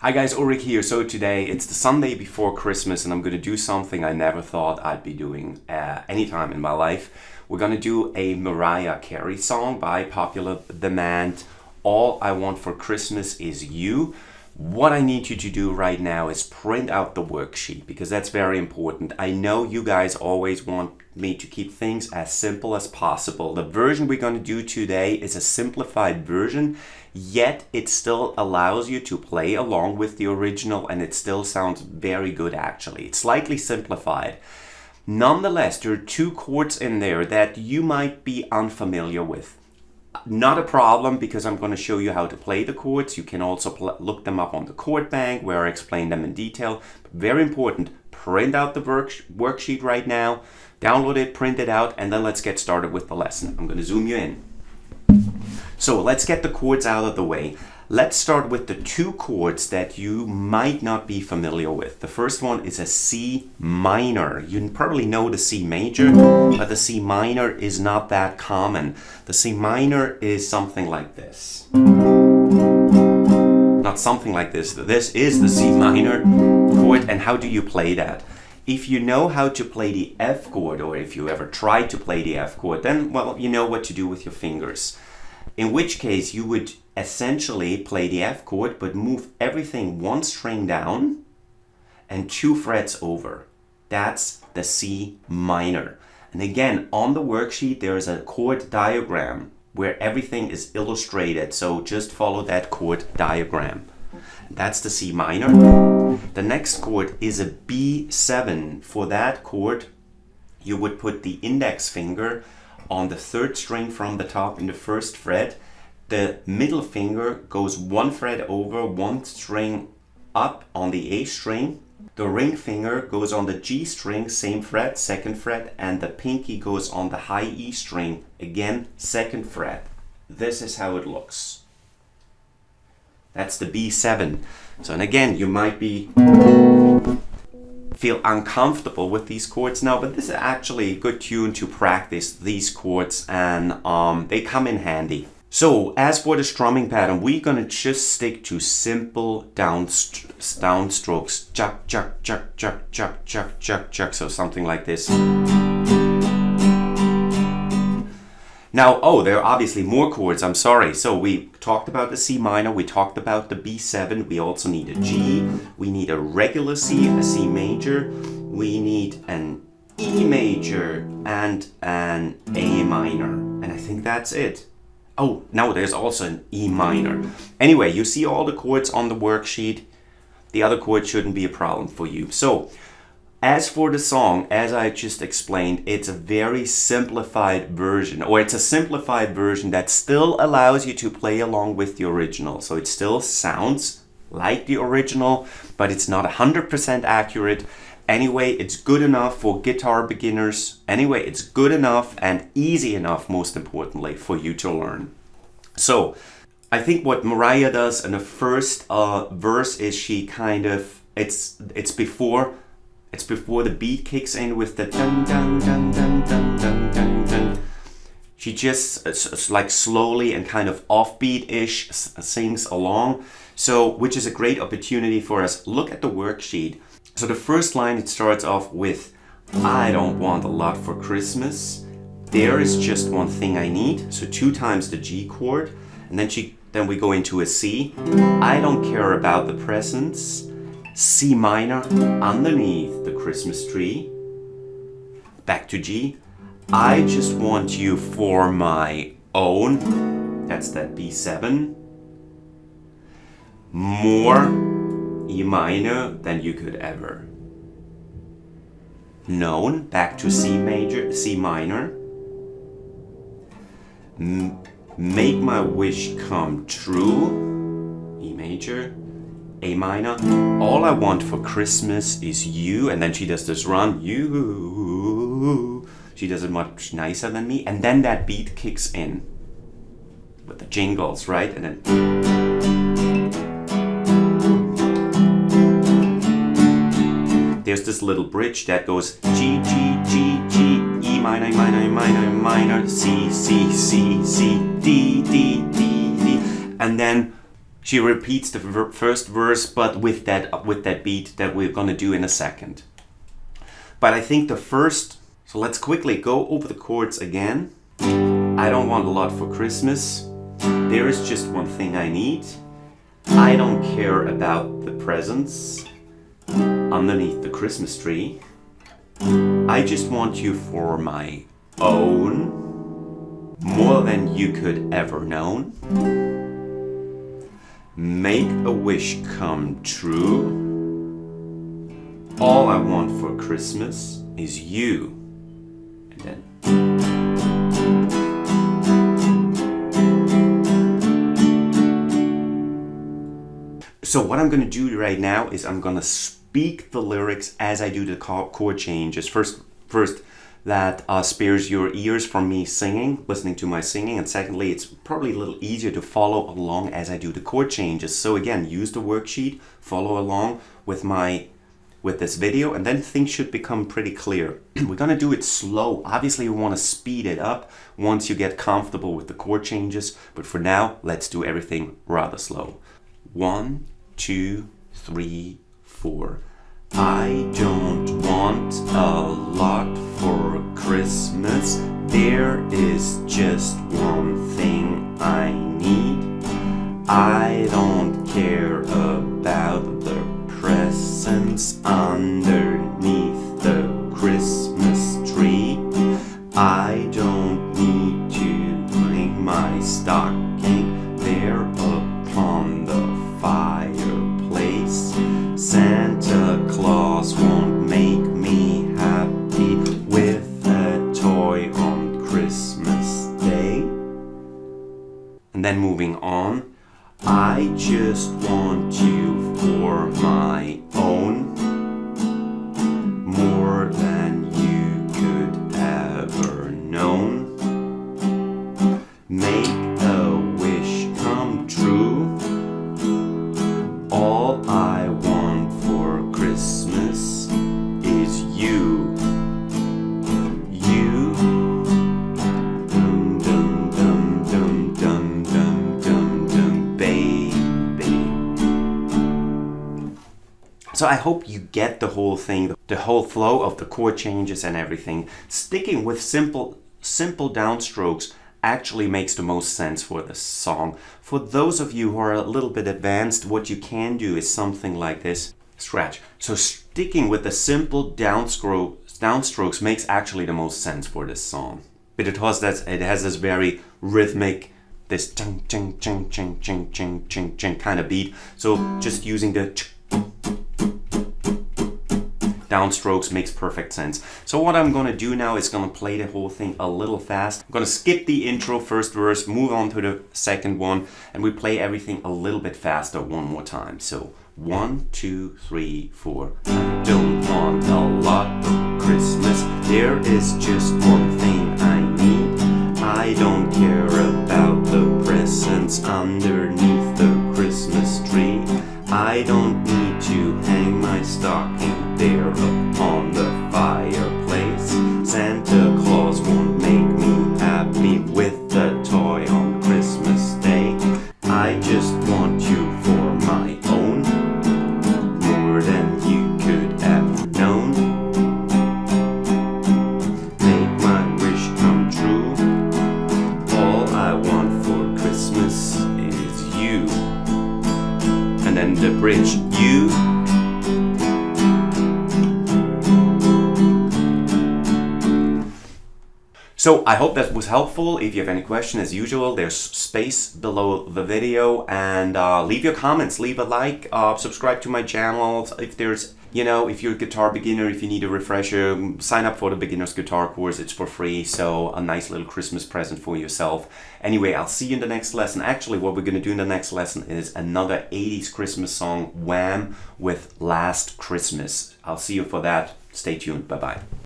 Hi guys, Ulrich here. So today it's the Sunday before Christmas and I'm going to do something I never thought I'd be doing anytime in my life. We're going to do a Mariah Carey song by popular demand. All I Want for Christmas Is You. What I need you to do right now is print out the worksheet because that's very important. I know you guys always want me to keep things as simple as possible. The version we're going to do today is a simplified version, yet it still allows you to play along with the original and it still sounds very good actually. It's slightly simplified. Nonetheless, there are two chords in there that you might be unfamiliar with. Not a problem because I'm going to show you how to play the chords. You can also look them up on the chord bank where I explain them in detail. But very important, print out the worksheet right now, download it, print it out, and then let's get started with the lesson. I'm going to zoom you in. So let's get the chords out of the way. Let's start with the two chords that you might not be familiar with. The first one is a C minor. You probably know the C major, but the C minor is not that common. The C minor is something like this. Not something like this. This is the C minor chord, and how do you play that? If you know how to play the F chord, or if you ever tried to play the F chord, then, well, you know what to do with your fingers. In which case you would essentially play the F chord but move everything one string down and 2 frets over. That's the C minor. And again, on the worksheet there is a chord diagram where everything is illustrated, so just follow that chord diagram. That's the C minor. The next chord is a B7. For that chord you would put the index finger on the 3rd string from the top in the 1st fret. The middle finger goes 1 fret over, 1 string up on the A string. The ring finger goes on the G string, same fret, 2nd fret, and the pinky goes on the high E string, again 2nd fret. This is how it looks. That's the B7. So, and again, you might feel uncomfortable with these chords now, but this is actually a good tune to practice these chords, and they come in handy. So as for the strumming pattern, we're gonna just stick to simple downstrokes. Chuck, chuck, chuck, chuck, chuck, chuck, chuck, chuck. So something like this. Now, there are obviously more chords, I'm sorry. So we talked about the C minor, we talked about the B7, we also need a G, we need a regular C, a C major, we need an E major, and an A minor. And I think that's it. Oh, now there's also an E minor. Anyway, you see all the chords on the worksheet. The other chords shouldn't be a problem for you. So, as for the song, as I just explained, it's a very simplified version, or it's a simplified version that still allows you to play along with the original. So it still sounds like the original, but it's not 100% accurate. Anyway, it's good enough for guitar beginners. Anyway, it's good enough and easy enough, most importantly, for you to learn. So, I think what Mariah does in the first verse is she kind of, it's before the beat kicks in with the dun dun dun dun dun dun dun dun. She just like slowly and kind of offbeat-ish sings along. So, which is a great opportunity for us. Look at the worksheet. So the first line, it starts off with, I don't want a lot for Christmas. There is just one thing I need. So 2 times the G chord. And then we go into a C. I don't care about the presents. C minor underneath the Christmas tree. Back to G. I just want you for my own. That's that B7. More E minor than you could ever known. Back to C major, C minor. Make my wish come true. E major, A minor. All I want for Christmas is you. And then she does this run. You. She does it much nicer than me. And then that beat kicks in with the jingles, right? And then there's this little bridge that goes G, G, G, G, E minor, minor, minor, minor, C, C, C, C, D, D, D, D. And then She repeats the first verse, but with that beat that we're gonna do in a second. But I think the first, so let's quickly go over the chords again. I don't want a lot for Christmas. There is just one thing I need. I don't care about the presents underneath the Christmas tree. I just want you for my own, more than you could ever known. Make a wish come true. All I want for Christmas is you. And then so what I'm going to do right now is I'm going to speak the lyrics as I do the chord changes. First, that spares your ears from me singing, listening to my singing. And secondly, it's probably a little easier to follow along as I do the chord changes. So again, use the worksheet, follow along with this video, and then things should become pretty clear. We're going to do it slow. Obviously, we want to speed it up once you get comfortable with the chord changes. But for now, let's do everything rather slow. 1, 2, 3, 4. I don't want a lot for Christmas. There is just one thing I need. I don't care about the presents underneath the Christmas tree. I don't need to hang my stocking there upon the fireplace. Santa Claus won't make me happy with a toy on Christmas Day. And then moving on, I just want you for my own, more than you could ever known. Make a wish come true. All I want for Christmas is you. You. Dum dum dum dum dum dum dum dum, baby. So I hope you get the whole thing, the whole flow of the chord changes and everything. Sticking with simple downstrokes actually makes the most sense for this song. For those of you who are a little bit advanced, what you can do is something like this. Scratch. So sticking with the simple downstrokes makes actually the most sense for this song. Because it has this very rhythmic, this ching ching ching ching ching ching ching ching kind of beat. So just using the downstrokes makes perfect sense. So what I'm going to do now is going to play the whole thing a little fast. I'm going to skip the intro, first verse, move on to the second one, and we play everything a little bit faster one more time. So 1, 2, 3, 4. I don't want a lot for Christmas. There is just one thing I need. I don't care about the presents underneath the Christmas tree. I don't need to hang my stocking there upon the fireplace. Santa Claus won't make me happy with a toy on Christmas Day. I just want you for my own, more than you could have known. Make my wish come true. All I want for Christmas is you. And then the bridge, you. So I hope that was helpful. If you have any question, as usual, there's space below the video, and leave your comments, leave a like, subscribe to my channel. If there's, if you're a guitar beginner, if you need a refresher, sign up for the beginner's guitar course. It's for free, so a nice little Christmas present for yourself. Anyway, I'll see you in the next lesson. Actually, what we're going to do in the next lesson is another 80s Christmas song, Wham! With Last Christmas. I'll see you for that. Stay tuned. Bye-bye.